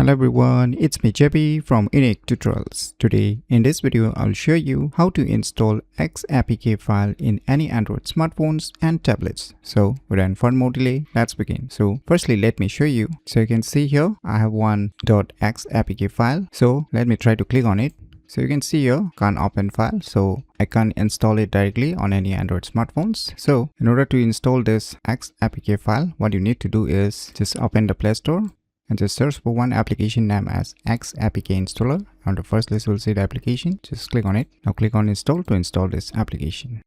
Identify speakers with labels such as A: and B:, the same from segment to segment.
A: Hello everyone, it's me JP from UniqueTutorials. Today in this video I'll show you how to install XAPK file in any Android smartphones and tablets. So without further more delay, let's begin. So firstly let me show you. So you can see here I have one .xapk file. So let me try to click on it. So you can see here can't open file, so I can't install it directly on any Android smartphones. So in order to install this XAPK file, what you need to do is just open the Play Store and just search for one application name as XAPK installer. On the first list you'll see the application, just click on it. Now click on install to install this application.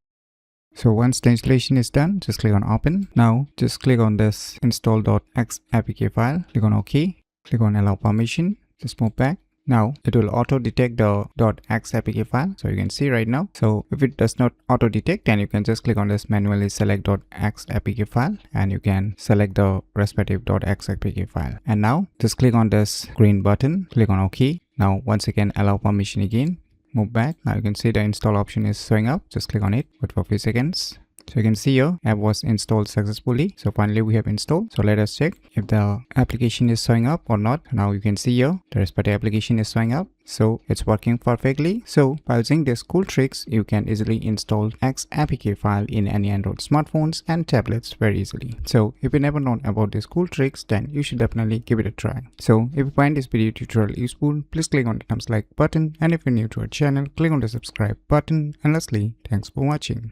A: So once the installation is done, just click on open. Now just click on this install.xapk file, click on OK, click on allow permission, just move back. Now it will auto detect the .xapk file, so you can see right now. So if it does not auto detect, then you can just click on this manually select .xapk file and you can select the respective .xapk file. And now just click on this green button, click on OK. Now once again allow permission again, move back. Now you can see the install option is showing up. Just click on it, wait for a few seconds. So you can see here app was installed successfully. So finally we have installed. So let us check if the application is showing up or not. Now you can see here the respective application is showing up. So it's working perfectly. So by using these cool tricks, you can easily install XAPK file in any Android smartphones and tablets very easily. So if you never known about these cool tricks, then you should definitely give it a try. So if you find this video tutorial useful, please click on the thumbs like button. And if you're new to our channel, click on the subscribe button. And lastly, thanks for watching.